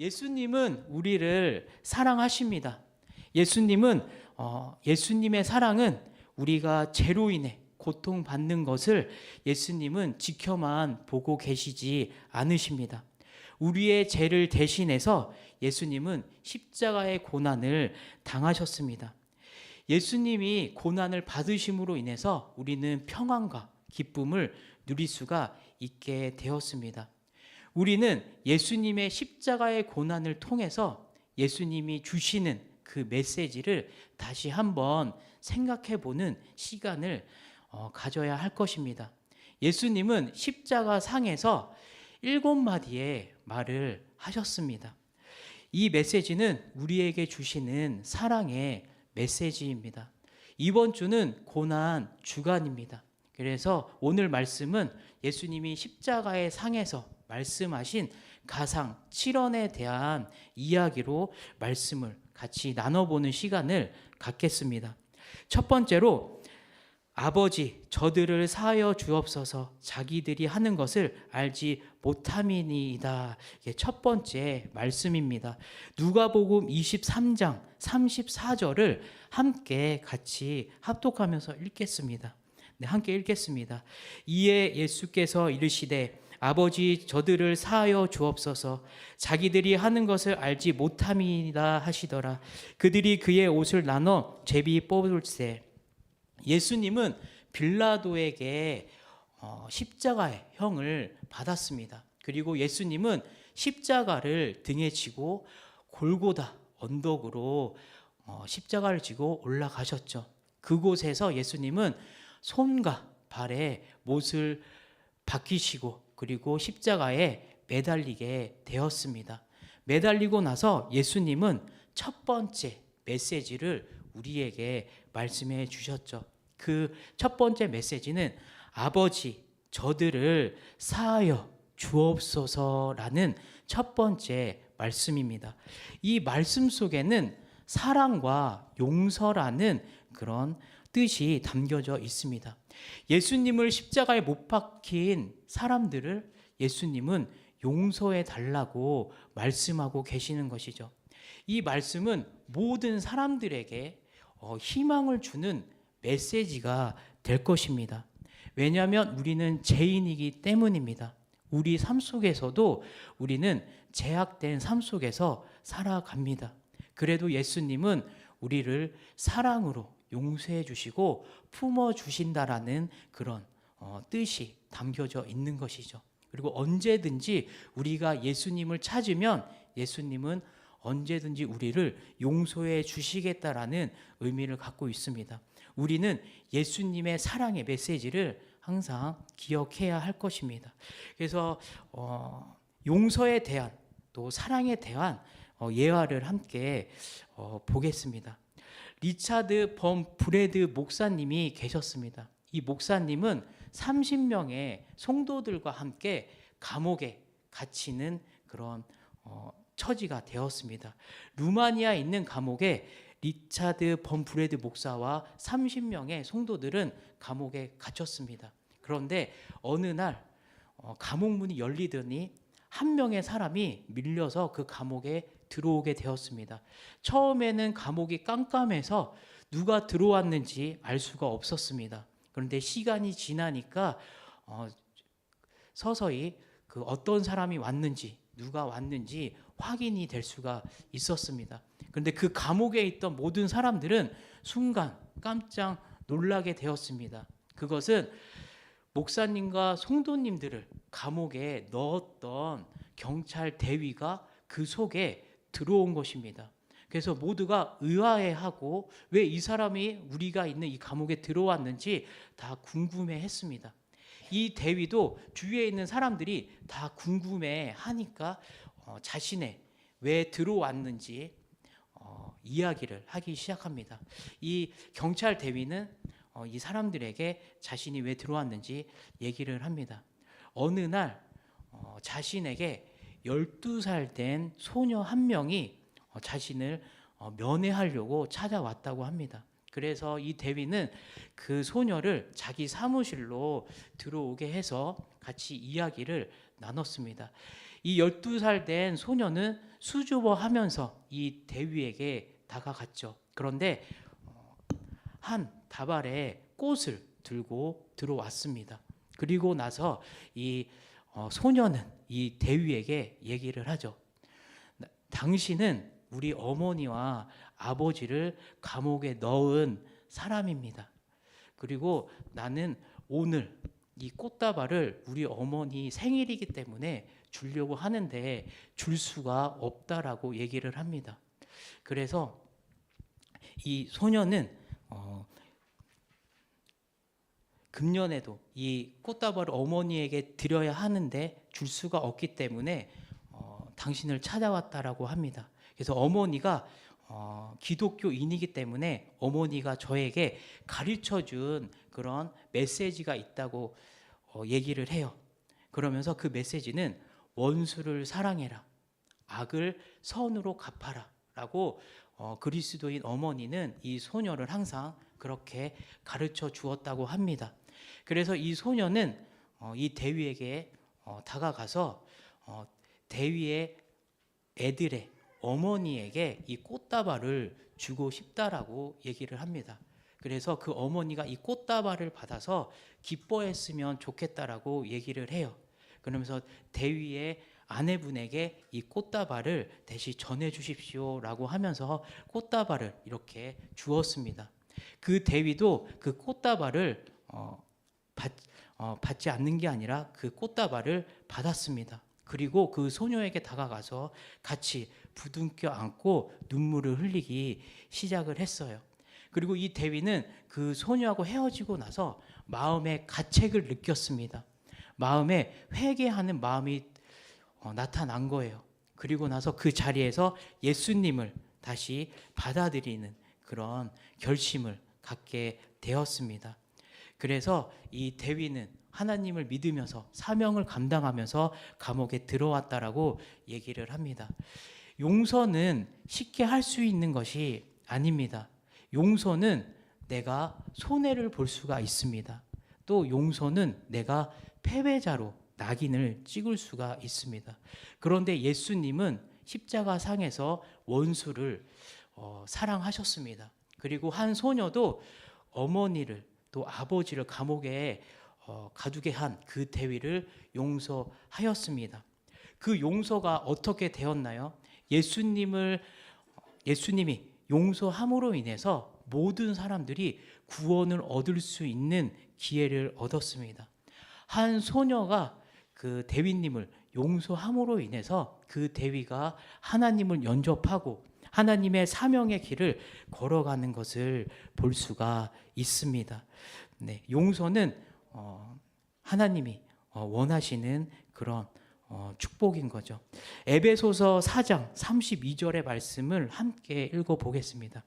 예수님은 우리를 사랑하십니다. 예수님은 예수님의 사랑은 우리가 죄로 인해 고통받는 것을 예수님은 지켜만 보고 계시지 않으십니다. 우리의 죄를 대신해서 예수님은 십자가의 고난을 당하셨습니다. 예수님이 고난을 받으심으로 인해서 우리는 평안과 기쁨을 누릴 수가 있게 되었습니다. 우리는 예수님의 십자가의 고난을 통해서 예수님이 주시는 그 메시지를 다시 한번 생각해 보는 시간을 가져야 할 것입니다. 예수님은 십자가 상에서 7마디의 말을 하셨습니다. 이 메시지는 우리에게 주시는 사랑의 메시지입니다. 이번 주는 고난 주간입니다. 그래서 오늘 말씀은 예수님이 십자가의 상에서 말씀하신 가상 7원에 대한 이야기로 말씀을 같이 나눠보는 시간을 갖겠습니다. 첫 번째로 아버지 저들을 사하여 주옵소서 자기들이 하는 것을 알지 못함이니이다. 이게 첫 번째 말씀입니다. 누가복음 23장 34절을 함께 같이 합독하면서 읽겠습니다. 네, 함께 읽겠습니다. 이에 예수께서 이르시되 아버지 저들을 사하여 주옵소서 자기들이 하는 것을 알지 못함이다 하시더라. 그들이 그의 옷을 나눠 제비 뽑을세. 예수님은 빌라도에게 십자가의 형을 받았습니다. 그리고 예수님은 십자가를 등에 지고 골고다 언덕으로 십자가를 지고 올라가셨죠. 그곳에서 예수님은 손과 발에 못을 박히시고 그리고 십자가에 매달리게 되었습니다. 매달리고 나서 예수님은 첫 번째 메시지를 우리에게 말씀해 주셨죠. 그 첫 번째 메시지는 아버지 저들을 사하여 주옵소서라는 첫 번째 말씀입니다. 이 말씀 속에는 사랑과 용서라는 그런 뜻이 담겨져 있습니다. 예수님을 십자가에 못 박힌 사람들을 예수님은 용서해 달라고 말씀하고 계시는 것이죠. 이 말씀은 모든 사람들에게 희망을 주는 메시지가 될 것입니다. 왜냐하면 우리는 죄인이기 때문입니다. 우리 삶 속에서도 우리는 죄악된 삶 속에서 살아갑니다. 그래도 예수님은 우리를 사랑으로 용서해 주시고 품어 주신다라는 그런 뜻이 담겨져 있는 것이죠. 그리고 언제든지 우리가 예수님을 찾으면 예수님은 언제든지 우리를 용서해 주시겠다라는 의미를 갖고 있습니다. 우리는 예수님의 사랑의 메시지를 항상 기억해야 할 것입니다. 그래서 용서에 대한 또 사랑에 대한 예화를 함께 보겠습니다. 리차드 범 브레드 목사님이 계셨습니다. 이 목사님은 30명의 성도들과 함께 감옥에 갇히는 그런 처지가 되었습니다. 루마니아에 있는 감옥에 리차드 범 브레드 목사와 30명의 성도들은 감옥에 갇혔습니다. 그런데 어느 날 감옥 문이 열리더니 한 명의 사람이 밀려서 그 감옥에 들어오게 되었습니다. 처음에는 감옥이 깜깜해서 누가 들어왔는지 알 수가 없었습니다. 그런데 시간이 지나니까 서서히 그 어떤 사람이 왔는지 누가 왔는지 확인이 될 수가 있었습니다. 그런데 그 감옥에 있던 모든 사람들은 순간 깜짝 놀라게 되었습니다. 그것은 목사님과 성도님들을 감옥에 넣었던 경찰 대위가 그 속에 들어온 것입니다. 그래서 모두가 의아해하고 왜 이 사람이 우리가 있는 이 감옥에 들어왔는지 다 궁금해했습니다. 이 대위도 주위에 있는 사람들이 다 궁금해하니까 자신의 왜 들어왔는지 이야기를 하기 시작합니다. 이 경찰 대위는 이 사람들에게 자신이 왜 들어왔는지 얘기를 합니다. 어느 날 자신에게 12살 된 소녀 한 명이 자신을 면회하려고 찾아왔다고 합니다. 그래서 이 대위는 그 소녀를 자기 사무실로 들어오게 해서 같이 이야기를 나눴습니다. 이 12살 된 소녀는 수줍어하면서 이 대위에게 다가갔죠. 그런데 한 다발의 꽃을 들고 들어왔습니다. 그리고 나서 이 소녀는 이 대위에게 얘기를 하죠. 당신은 우리 어머니와 아버지를 감옥에 넣은 사람입니다. 그리고 나는 오늘 이 꽃다발을 우리 어머니 생일이기 때문에 주려고 하는데 줄 수가 없다라고 얘기를 합니다. 그래서 이 소녀는 금년에도 이 꽃다발을 어머니에게 드려야 하는데 줄 수가 없기 때문에 당신을 찾아왔다라고 합니다. 그래서 어머니가 기독교인이기 때문에 어머니가 저에게 가르쳐준 그런 메시지가 있다고 얘기를 해요. 그러면서 그 메시지는 원수를 사랑해라, 악을 선으로 갚아라 라고 그리스도인 어머니는 이 소녀를 항상 그렇게 가르쳐 주었다고 합니다. 그래서 이 소녀는 이 대위에게 다가가서 대위의 애들의 어머니에게 이 꽃다발을 주고 싶다라고 얘기를 합니다. 그래서 그 어머니가 이 꽃다발을 받아서 기뻐했으면 좋겠다라고 얘기를 해요. 그러면서 대위의 아내분에게 이 꽃다발을 대신 전해 주십시오라고 하면서 꽃다발을 이렇게 주었습니다. 그 대위도 그 꽃다발을 받지 않는 게 아니라 그 꽃다발을 받았습니다. 그리고 그 소녀에게 다가가서 같이 부둥켜 안고 눈물을 흘리기 시작을 했어요. 그리고 이 대위는 그 소녀하고 헤어지고 나서 마음의 가책을 느꼈습니다. 마음에 회개하는 마음이 나타난 거예요. 그리고 나서 그 자리에서 예수님을 다시 받아들이는 그런 결심을 갖게 되었습니다. 그래서 이 대위는 하나님을 믿으면서 사명을 감당하면서 감옥에 들어왔다라고 얘기를 합니다. 용서는 쉽게 할 수 있는 것이 아닙니다. 용서는 내가 손해를 볼 수가 있습니다. 또 용서는 내가 패배자로 낙인을 찍을 수가 있습니다. 그런데 예수님은 십자가 상에서 원수를 사랑하셨습니다. 그리고 한 소녀도 어머니를 또 아버지를 감옥에 가두게 한 그 대위를 용서하였습니다. 그 용서가 어떻게 되었나요? 예수님이 용서함으로 인해서 모든 사람들이 구원을 얻을 수 있는 기회를 얻었습니다. 한 소녀가 그 대위님을 용서함으로 인해서 그 대위가 하나님을 영접하고 하나님의 사명의 길을 걸어가는 것을 볼 수가 있습니다. 네, 용서는 하나님이 원하시는 그런 축복인 거죠. 에베소서 4장 32절의 말씀을 함께 읽어보겠습니다.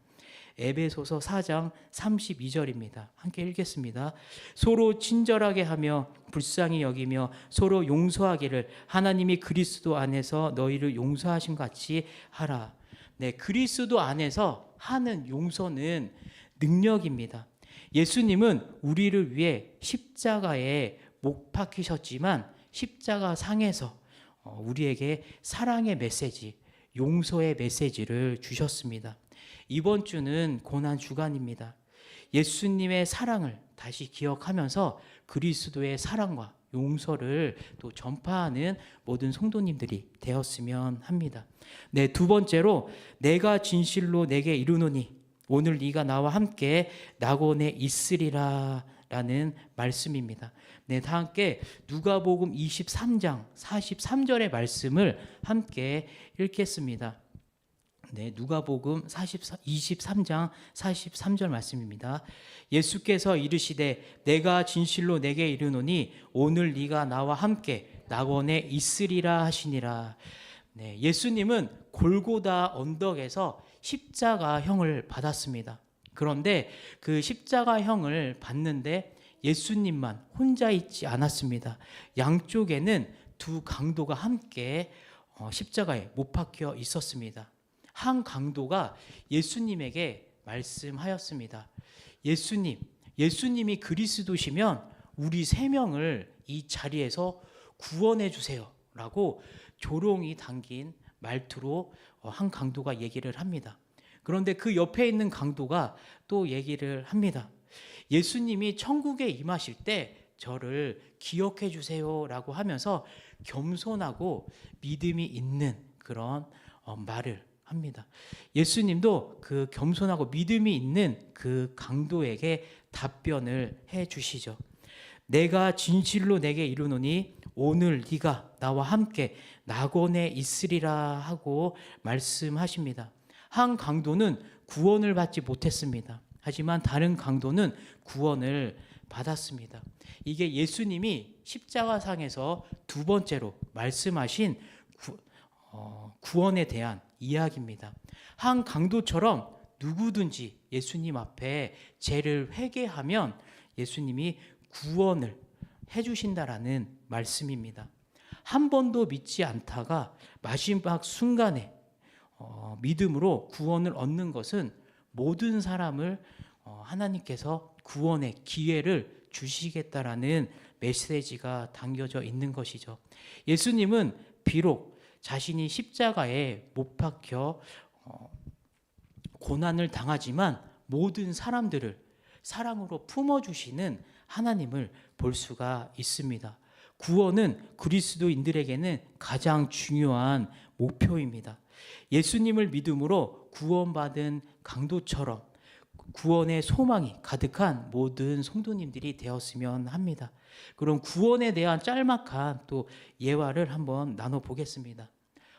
에베소서 4장 32절입니다. 함께 읽겠습니다. 서로 친절하게 하며 불쌍히 여기며 서로 용서하기를 하나님이 그리스도 안에서 너희를 용서하신 같이 하라. 네, 그리스도 안에서 하는 용서는 능력입니다. 예수님은 우리를 위해 십자가에 못 박히셨지만 십자가 상에서 우리에게 사랑의 메시지, 용서의 메시지를 주셨습니다. 이번 주는 고난 주간입니다. 예수님의 사랑을 다시 기억하면서 그리스도의 사랑과 용서를 또 전파하는 모든 성도님들이 되었으면 합니다. 네, 두 번째로 내가 진실로 내게 이르노니 오늘 네가 나와 함께 낙원에 있으리라 라는 말씀입니다. 네, 다 함께 누가복음 23장 43절의 말씀을 함께 읽겠습니다. 네, 누가복음 23장 43절 말씀입니다. 예수께서 이르시되 내가 진실로 내게 이르노니 오늘 네가 나와 함께 낙원에 있으리라 하시니라. 네, 예수님은 골고다 언덕에서 십자가형을 받았습니다. 그런데 그 십자가형을 받는데 예수님만 혼자 있지 않았습니다. 양쪽에는 두 강도가 함께 십자가에 못 박혀 있었습니다. 한 강도가 예수님에게 말씀하였습니다. 예수님이 그리스도시면 우리 세 명을 이 자리에서 구원해 주세요 라고 조롱이 담긴 말투로 한 강도가 얘기를 합니다. 그런데 그 옆에 있는 강도가 또 얘기를 합니다. 예수님이 천국에 임하실 때 저를 기억해 주세요라고 하면서 겸손하고 믿음이 있는 그런 말을 합니다. 예수님도 그 겸손하고 믿음이 있는 그 강도에게 답변을 해 주시죠. 내가 진실로 내게 이르노니 오늘 네가 나와 함께 낙원에 있으리라 하고 말씀하십니다. 한 강도는 구원을 받지 못했습니다. 하지만 다른 강도는 구원을 받았습니다. 이게 예수님이 십자가상에서 두 번째로 말씀하신 구원에 대한 이야기입니다. 한 강도처럼 누구든지 예수님 앞에 죄를 회개하면 예수님이 구원을 해주신다라는 말씀입니다. 한 번도 믿지 않다가 마지막 순간에 믿음으로 구원을 얻는 것은 모든 사람을 하나님께서 구원의 기회를 주시겠다라는 메시지가 담겨져 있는 것이죠. 예수님은 비록 자신이 십자가에 못 박혀 고난을 당하지만 모든 사람들을 사랑으로 품어주시는 하나님을 볼 수가 있습니다. 구원은 그리스도인들에게는 가장 중요한 목표입니다. 예수님을 믿음으로 구원받은 강도처럼 구원의 소망이 가득한 모든 성도님들이 되었으면 합니다. 그럼 구원에 대한 짤막한 또 예화를 한번 나눠보겠습니다.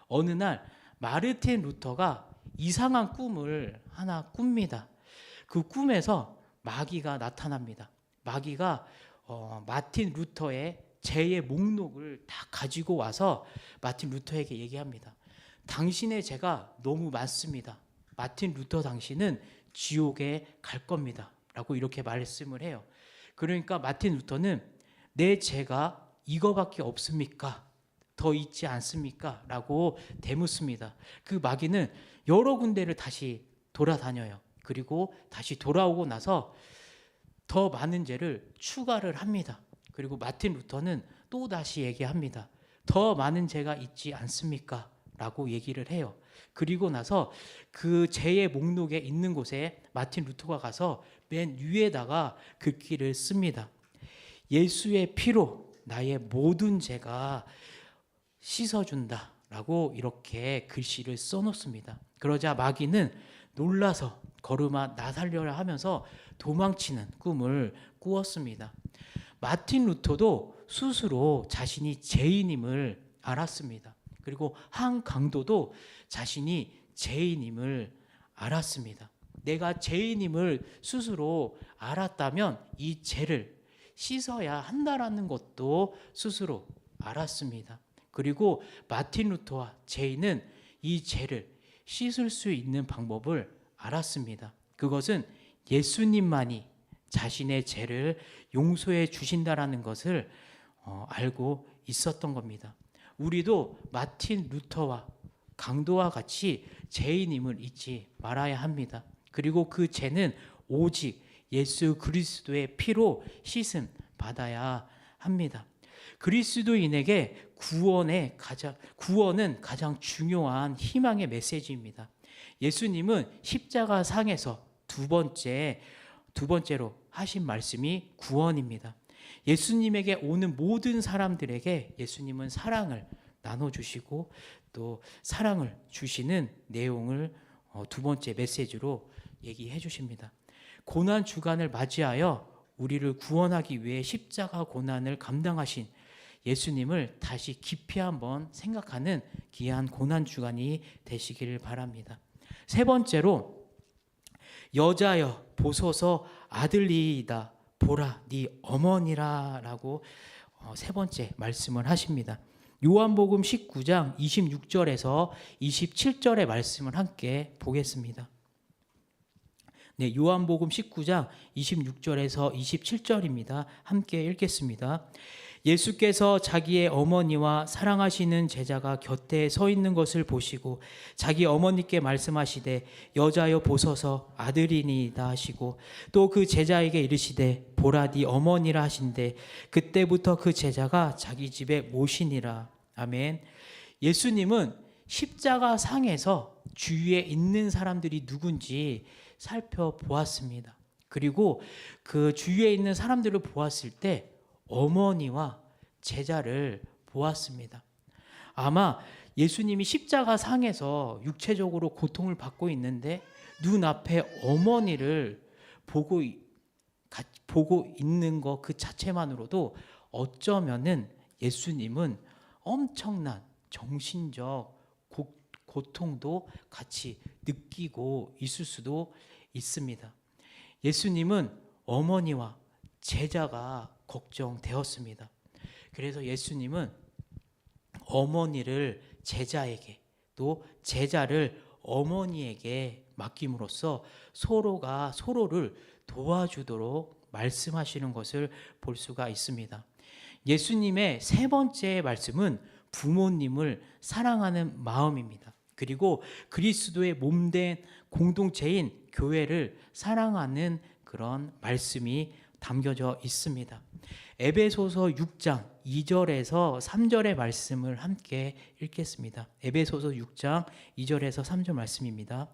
어느 날 마르틴 루터가 이상한 꿈을 하나 꿉니다. 그 꿈에서 마귀가 나타납니다. 마귀가 마틴 루터의 죄의 목록을 다 가지고 와서 마틴 루터에게 얘기합니다. 당신의 죄가 너무 많습니다. 마틴 루터 당신은 지옥에 갈 겁니다. 라고 이렇게 말씀을 해요. 그러니까 마틴 루터는 내 죄가 이거밖에 없습니까? 더 있지 않습니까? 라고 되묻습니다. 그 마귀는 여러 군데를 다시 돌아다녀요. 그리고 다시 돌아오고 나서 더 많은 죄를 추가를 합니다. 그리고 마틴 루터는 또 다시 얘기합니다. 더 많은 죄가 있지 않습니까? 라고 얘기를 해요. 그리고 나서 그 죄의 목록에 있는 곳에 마틴 루터가 가서 맨 위에다가 글귀를 씁니다. 예수의 피로 나의 모든 죄가 씻어준다 라고 이렇게 글씨를 써놓습니다. 그러자 마귀는 놀라서 걸음아 나 살려라 하면서 도망치는 꿈을 꾸었습니다. 마틴 루터도 스스로 자신이 죄인임을 알았습니다. 그리고 한 강도도 자신이 죄인임을 알았습니다. 내가 죄인임을 스스로 알았다면 이 죄를 씻어야 한다라는 것도 스스로 알았습니다. 그리고 마틴 루터와 죄인은 이 죄를 씻을 수 있는 방법을 알았습니다. 그것은 예수님만이 자신의 죄를 용서해 주신다라는 것을 알고 있었던 겁니다. 우리도 마틴 루터와 강도와 같이 죄인임을 잊지 말아야 합니다. 그리고 그 죄는 오직 예수 그리스도의 피로 씻음 받아야 합니다. 그리스도인에게 구원은 가장 중요한 희망의 메시지입니다. 예수님은 십자가 상에서 두 번째로 하신 말씀이 구원입니다. 예수님에게 오는 모든 사람들에게 예수님은 사랑을 나눠주시고 또 사랑을 주시는 내용을 두 번째 메시지로 얘기해 주십니다. 고난 주간을 맞이하여 우리를 구원하기 위해 십자가 고난을 감당하신 예수님을 다시 깊이 한번 생각하는 귀한 고난 주간이 되시기를 바랍니다. 세 번째로 여자여 보소서 아들이이다 보라 네 어머니라 라고 세 번째 말씀을 하십니다. 요한복음 19장 26절에서 27절의 말씀을 함께 보겠습니다. 네, 요한복음 19장 26절에서 27절입니다. 함께 읽겠습니다. 예수께서 자기의 어머니와 사랑하시는 제자가 곁에 서 있는 것을 보시고 자기 어머니께 말씀하시되 여자여 보소서 아들이니이다 하시고 또 그 제자에게 이르시되 보라 네 어머니라 하신대 그때부터 그 제자가 자기 집에 모시니라. 아멘. 예수님은 십자가 상에서 주위에 있는 사람들이 누군지 살펴보았습니다. 그리고 그 주위에 있는 사람들을 보았을 때 어머니와 제자를 보았습니다. 아마 예수님이 십자가 상에서 육체적으로 고통을 받고 있는데 눈앞에 어머니를 보고 있는 것 그 자체만으로도 어쩌면은 예수님은 엄청난 정신적 고통도 같이 느끼고 있을 수도 있습니다. 예수님은 어머니와 제자가 걱정되었습니다. 그래서 예수님은 어머니를 제자에게 또 제자를 어머니에게 맡김으로써 서로가 서로를 도와주도록 말씀하시는 것을 볼 수가 있습니다. 예수님의 세 번째 말씀은 부모님을 사랑하는 마음입니다. 그리고 그리스도의 몸된 공동체인 교회를 사랑하는 그런 말씀이 담겨져 있습니다. 에베소서 6장 2절에서 3절의 말씀을 함께 읽겠습니다. 에베소서 6장 2절에서 3절 말씀입니다.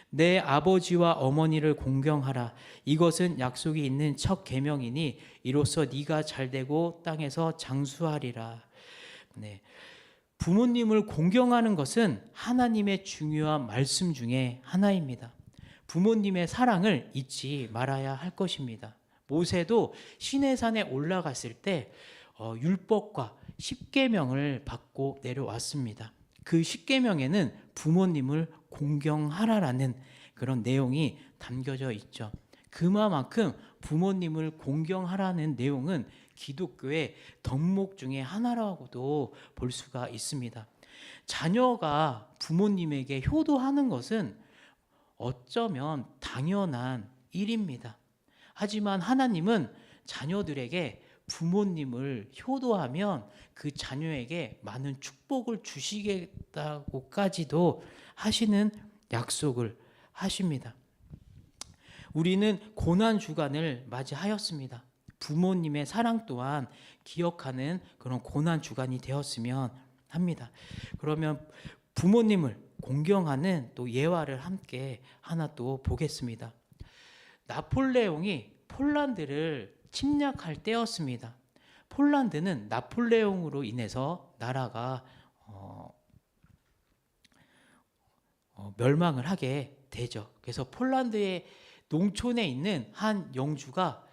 내 아버지와 어머니를 공경하라. 이것은 약속이 있는 첫 계명이니 이로써 네가 잘되고 땅에서 장수하리라. 네. 부모님을 공경하는 것은 하나님의 중요한 말씀 중에 하나입니다. 부모님의 사랑을 잊지 말아야 할 것입니다. 모세도 시내산에 올라갔을 때 율법과 십계명을 받고 내려왔습니다. 그 십계명에는 부모님을 공경하라라는 그런 내용이 담겨져 있죠. 그만큼 부모님을 공경하라는 내용은 기독교의 덕목 중에 하나라고도 볼 수가 있습니다. 자녀가 부모님에게 효도하는 것은 어쩌면 당연한 일입니다. 하지만 하나님은 자녀들에게 부모님을 효도하면 그 자녀에게 많은 축복을 주시겠다고까지도 하시는 약속을 하십니다. 우리는 고난 주간을 맞이하였습니다. 부모님의 사랑 또한 기억하는 그런 고난 주간이 되었으면 합니다. 그러면 부모님을 공경하는 또 예화를 함께 하나 또 보겠습니다. 나폴레옹이 폴란드를 침략할 때였습니다. 폴란드는 나폴레옹으로 인해서 나라가 멸망을 하게 되죠. 그래서 폴란드의 농촌에 있는 한 영주가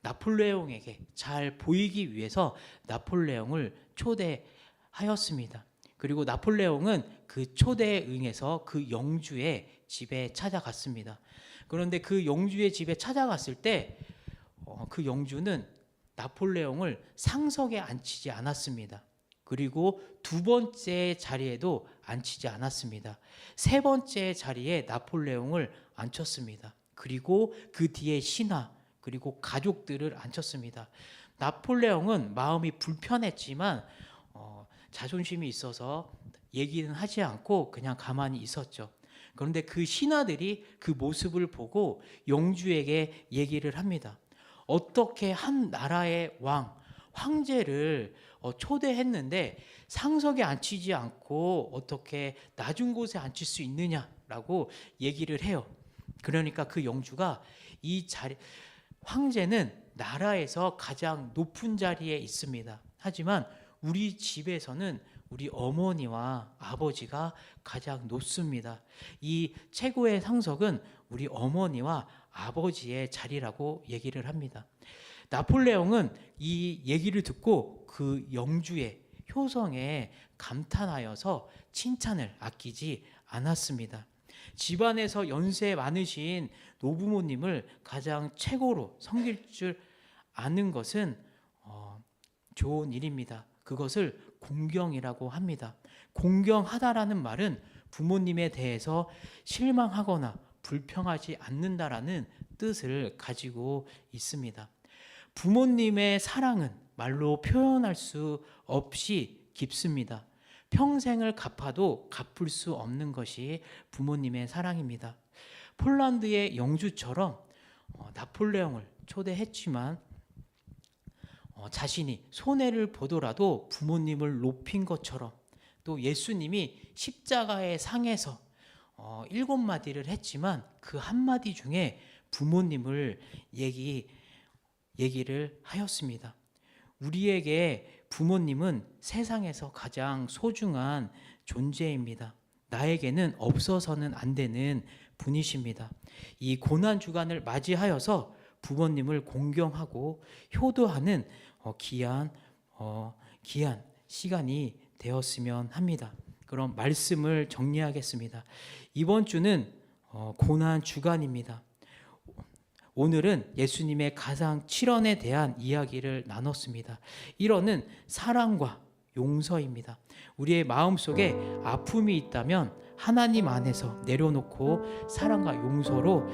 나폴레옹에게 잘 보이기 위해서 나폴레옹을 초대하였습니다. 그리고 나폴레옹은 그 초대에 응해서 그 영주의 집에 찾아갔습니다. 그런데 그 영주의 집에 찾아갔을 때 그 영주는 나폴레옹을 상석에 앉히지 않았습니다. 그리고 두 번째 자리에도 앉히지 않았습니다. 세 번째 자리에 나폴레옹을 앉혔습니다. 그리고 그 뒤에 신하 그리고 가족들을 앉혔습니다. 나폴레옹은 마음이 불편했지만 자존심이 있어서 얘기는 하지 않고 그냥 가만히 있었죠. 그런데 그 신하들이 그 모습을 보고 영주에게 얘기를 합니다. 어떻게 한 나라의 황제를 초대했는데 상석에 앉히지 않고 어떻게 낮은 곳에 앉힐 수 있느냐라고 얘기를 해요. 그러니까 그 영주가 이 자리 황제는 나라에서 가장 높은 자리에 있습니다. 하지만 우리 집에서는 우리 어머니와 아버지가 가장 높습니다. 이 최고의 상석은 우리 어머니와 아버지의 자리라고 얘기를 합니다. 나폴레옹은 이 얘기를 듣고 그 영주의 효성에 감탄하여서 칭찬을 아끼지 않았습니다. 집안에서 연세 많으신 노부모님을 가장 최고로 섬길 줄 아는 것은 좋은 일입니다. 그것을 공경이라고 합니다. 공경하다라는 말은 부모님에 대해서 실망하거나 불평하지 않는다라는 뜻을 가지고 있습니다. 부모님의 사랑은 말로 표현할 수 없이 깊습니다. 평생을 갚아도 갚을 수 없는 것이 부모님의 사랑입니다. 폴란드의 영주처럼 나폴레옹을 초대했지만 자신이 손해를 보더라도 부모님을 높인 것처럼 또 예수님이 십자가의 상에서 7마디를 했지만 그 한마디 중에 부모님을 얘기를 하였습니다. 우리에게 부모님은 세상에서 가장 소중한 존재입니다. 나에게는 없어서는 안 되는 분이십니다. 이 고난 주간을 맞이하여서 부모님을 공경하고 효도하는 귀한 시간이 되었으면 합니다. 그럼 말씀을 정리하겠습니다. 이번 주는 고난 주간입니다. 오늘은 예수님의 가상 7원에 대한 이야기를 나눴습니다. 1원은 사랑과 용서입니다. 우리의 마음속에 아픔이 있다면 하나님 안에서 내려놓고 사랑과 용서로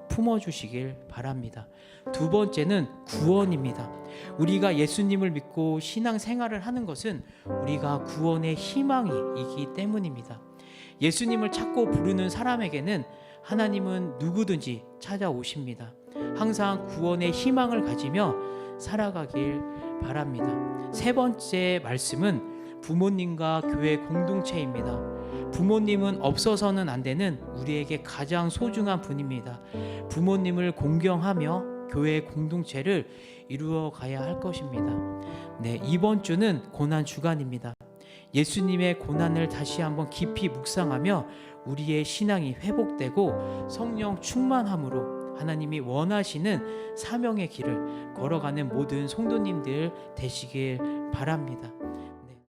품어주시길 바랍니다. 두 번째는 구원입니다. 우리가 예수님을 믿고 신앙생활을 하는 것은 우리가 구원의 희망이 있기 때문입니다. 예수님을 찾고 부르는 사람에게는 하나님은 누구든지 찾아오십니다. 항상 구원의 희망을 가지며 살아가길 바랍니다. 세 번째 말씀은 부모님과 교회 공동체입니다. 부모님은 없어서는 안 되는 우리에게 가장 소중한 분입니다. 부모님을 공경하며 교회 공동체를 이루어 가야 할 것입니다. 네, 이번 주는 고난 주간입니다. 예수님의 고난을 다시 한번 깊이 묵상하며 우리의 신앙이 회복되고 성령 충만함으로 하나님이 원하시는 사명의 길을 걸어가는 모든 성도님들 되시길 바랍니다.